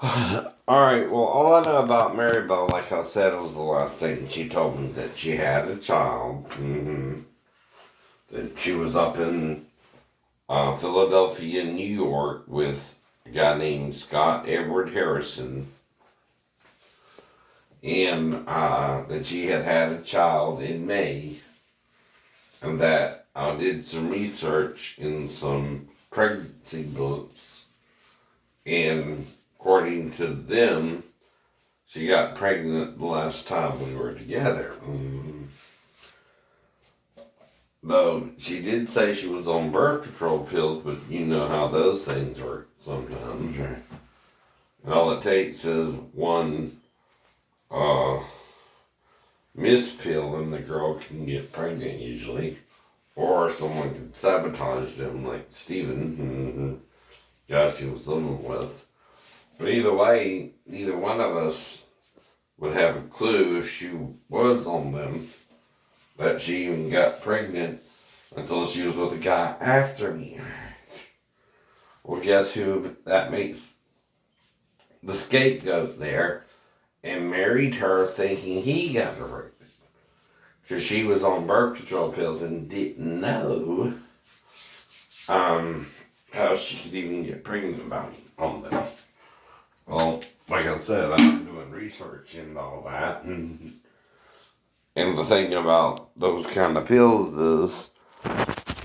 Alright, well, all I know about Maribel, like I said, was the last thing she told me that she had a child. That she was up in Philadelphia, New York, with a guy named Scott Edward Harrison. And that she had had a child in May. And that I did some research in some pregnancy books. And according to them, she got pregnant the last time we were together. Though she did say she was on birth control pills, but you know how those things work sometimes, right? And all it takes is one missed pill and the girl can get pregnant usually. Or someone can sabotage them like Steven, guy she was living with. But either way, neither one of us would have a clue if she was on them that she even got pregnant until she was with a guy after me. Well, guess who that makes the scapegoat there and married her thinking he got her pregnant. Because she was on birth control pills and didn't know how she could even get pregnant on them. Well, like I said, I've been doing research into all that. And the thing about those kind of pills is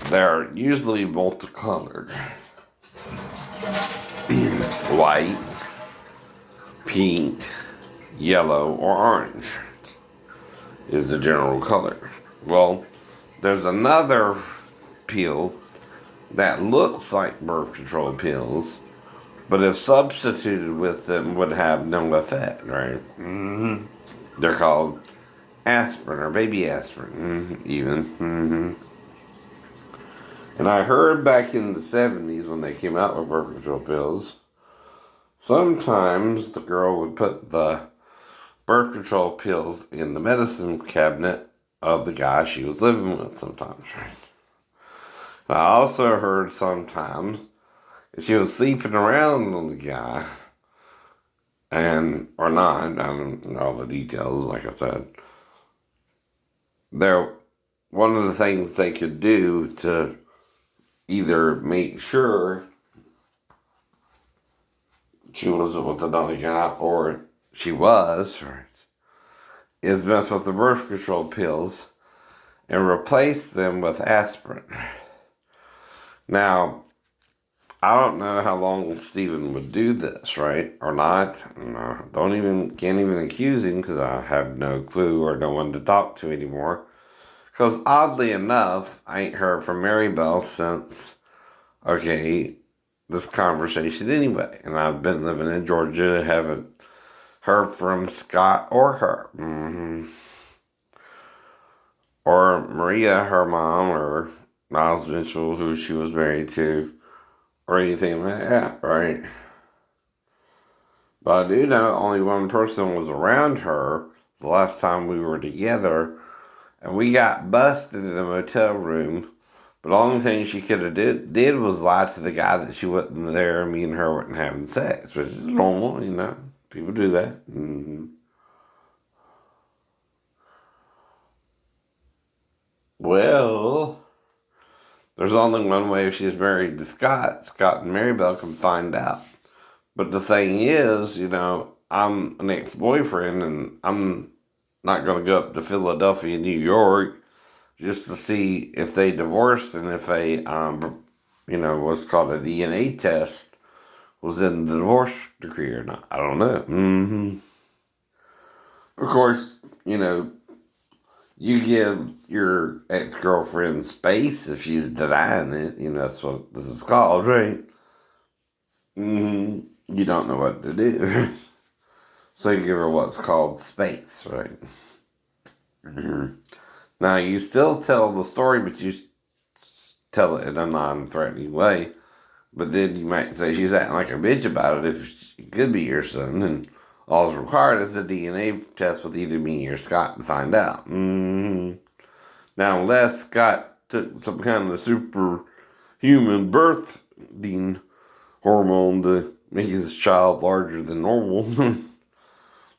they're usually multicolored. White, pink, yellow, or orange is the general color. Well, there's another pill that looks like birth control pills, but if substituted with them would have no effect, right? They're called aspirin or baby aspirin, even. And I heard back in the 70s when they came out with birth control pills, sometimes the girl would put the birth control pills in the medicine cabinet of the guy she was living with sometimes, right? And I also heard sometimes if she was sleeping around on the guy, or not, I don't know all the details, like I said, one of the things they could do to either make sure she wasn't with another guy or she was, right, is mess with the birth control pills and replace them with aspirin. Now, I don't know how long Steven would do this, right, or not. Can't even accuse him because I have no clue or no one to talk to anymore. Because oddly enough, I ain't heard from Maribel since, this conversation anyway. And I've been living in Georgia, haven't heard from Scott or her. Or Maria, her mom, or Miles Mitchell, who she was married to, or anything like that, right? But I do know only one person was around her the last time we were together, and we got busted in a motel room. But the only thing she could have did was lie to the guy that she wasn't there, and me and her weren't having sex, which is normal, People do that. Well, there's only one way if she's married to Scott. Scott and Maribel can find out. But the thing is, I'm an ex-boyfriend, and I'm not going to go up to Philadelphia, New York, just to see if they divorced and if what's called a DNA test was in the divorce decree or not. I don't know. Of course, you give your ex-girlfriend space if she's denying it. That's what this is called, right? You don't know what to do. So you give her what's called space, right? Now, you still tell the story, but you tell it in a non-threatening way. But then you might say she's acting like a bitch about it if she could be your son. And all's required is a DNA test with either me or Scott to find out. Now, unless Scott took some kind of superhuman birthing hormone to making this child larger than normal.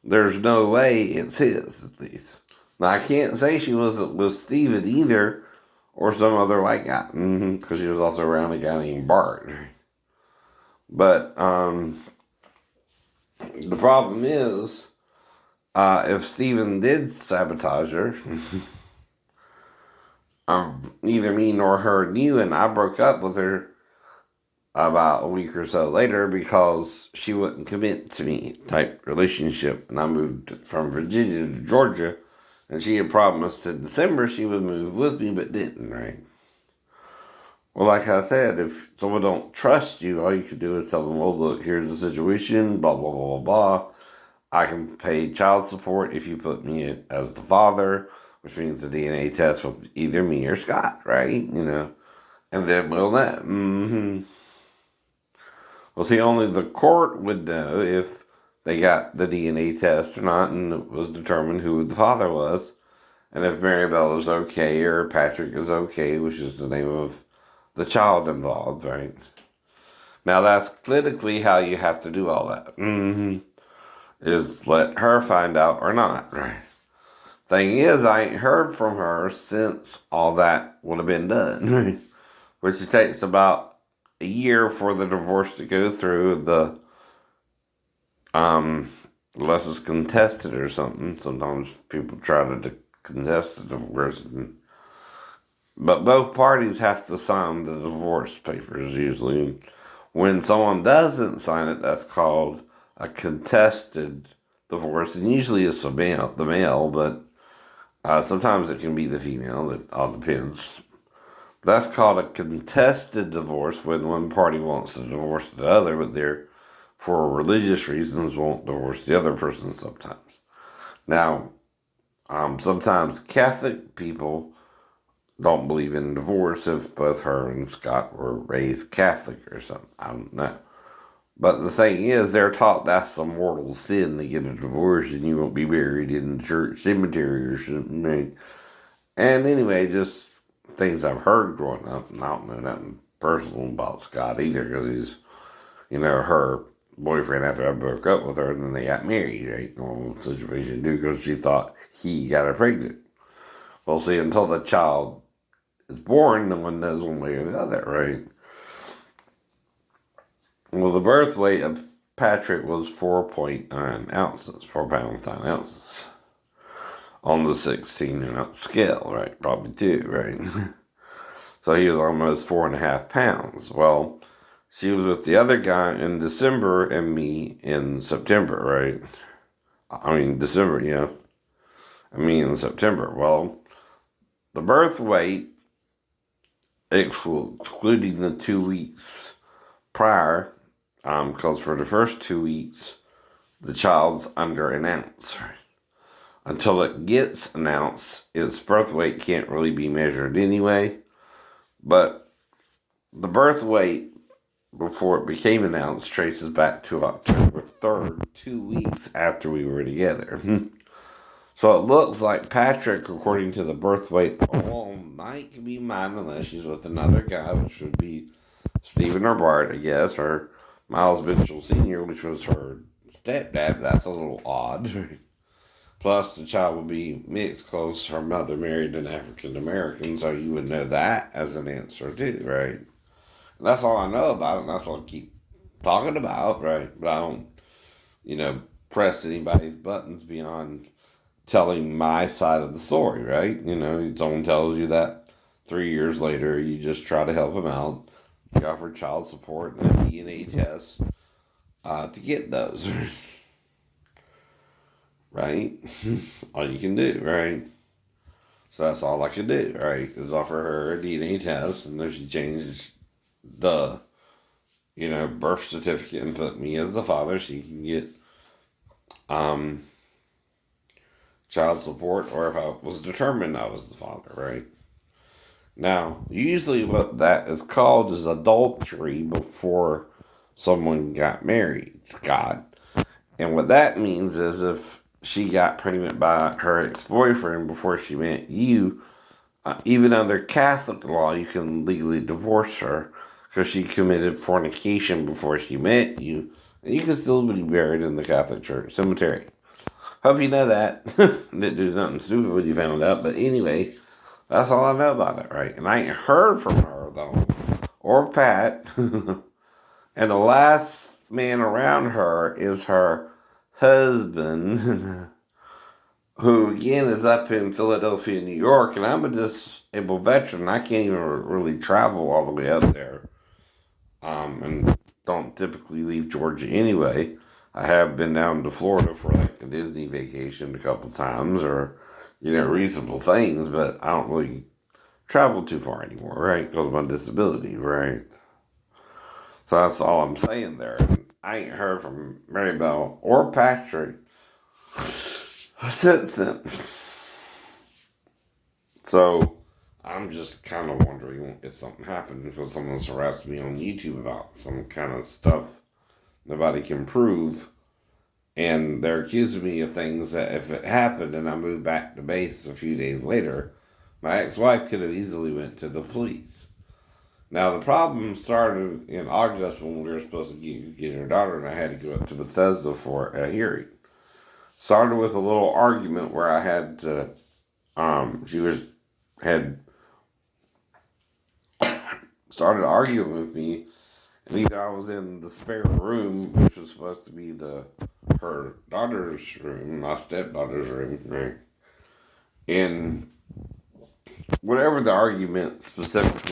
There's no way it's his, at least. Now, I can't say she wasn't with Steven either, or some other white guy, because she was also around a guy named Bart. But the problem is, if Steven did sabotage her, neither me nor her knew, and I broke up with her about a week or so later because she wouldn't commit to me type relationship. And I moved from Virginia to Georgia, and she had promised in December she would move with me, but didn't, right? Well, like I said, if someone don't trust you, all you can do is tell them, "Oh, look, here's the situation, blah, blah, blah, blah, blah. I can pay child support if you put me as the father," which means the DNA test with either me or Scott, right? And then we'll know. Well, see, only the court would know if they got the DNA test or not, and it was determined who the father was, and if Maribel is okay or Patrick is okay, which is the name of the child involved, right? Now, that's clinically how you have to do all that. Is let her find out or not, right? Thing is, I ain't heard from her since all that would have been done, which it takes about a year for the divorce to go through. Unless it's contested or something. Sometimes people try to contest the divorce, but both parties have to sign the divorce papers usually. When someone doesn't sign it, that's called a contested divorce, and usually it's the male, but sometimes it can be the female. It all depends. That's called a contested divorce when one party wants to divorce the other, but they're, for religious reasons, won't divorce the other person sometimes. Now, sometimes Catholic people don't believe in divorce if both her and Scott were raised Catholic or something. I don't know. But the thing is, they're taught that's a mortal sin to get a divorce and you won't be buried in the church cemetery or something. And anyway, just things I've heard growing up, and I don't know nothing personal about Scott either, because he's, her boyfriend after I broke up with her, and then they got married, right? Normal situation too, because she thought he got her pregnant. Well, see, until the child is born, no one knows one way or the other, right? Well, the birth weight of Patrick was 4.9 ounces, 4 pounds, 9 ounces. On the 16-ounce scale, right? Probably 2, right? So he was almost 4.5 pounds. Well, she was with the other guy in December and me in September, right? I mean, December, and me in September. Well, the birth weight, excluding the 2 weeks prior, because for the first 2 weeks, the child's under an ounce. Until it gets an ounce, its birth weight can't really be measured anyway. But the birth weight before it became an ounce traces back to October 3rd, 2 weeks after we were together. So it looks like Patrick, according to the birth weight alone, might be mine unless she's with another guy, which would be Steven or Bart, I guess, or Miles Mitchell Sr., which was her stepdad. That's a little odd. Plus, the child would be mixed because her mother married an African American, so you would know that as an answer too, right? And that's all I know about it, and that's all I keep talking about, right? But I don't, press anybody's buttons beyond telling my side of the story, right? Someone tells you that 3 years later, you just try to help them out. You offer child support and a DNA test to get those. Right? All you can do, right? So that's all I could do, right? Is offer her a DNA test, and if she changes the, birth certificate and put me as the father, she can get child support, or if I was determined I was the father, right? Now, usually what that is called is adultery before someone got married, Scott. And what that means is if she got pregnant by her ex-boyfriend before she met you, even under Catholic law, you can legally divorce her because she committed fornication before she met you, and you can still be buried in the Catholic Church cemetery. Hope you know that. Didn't do nothing stupid when you found out, but anyway, that's all I know about it, right? And I ain't heard from her, though, or Pat. And the last man around her is her husband, who again is up in Philadelphia, New York, and I'm a disabled veteran. I can't even really travel all the way up there, and don't typically leave Georgia anyway. I have been down to Florida for like a Disney vacation a couple times, or reasonable things, but I don't really travel too far anymore, right? Because of my disability, right? So that's all I'm saying there. I ain't heard from Maribel or Patrick since then. So I'm just kind of wondering if something happened, because someone's harassed me on YouTube about some kind of stuff nobody can prove. And they're accusing me of things that if it happened and I moved back to base a few days later, my ex-wife could have easily went to the police. Now, the problem started in August when we were supposed to get her daughter, and I had to go up to Bethesda for a hearing. Started with a little argument where I had to, had started arguing with me, and either I was in the spare room, which was supposed to be her daughter's room, my stepdaughter's room, right? And whatever the argument specifically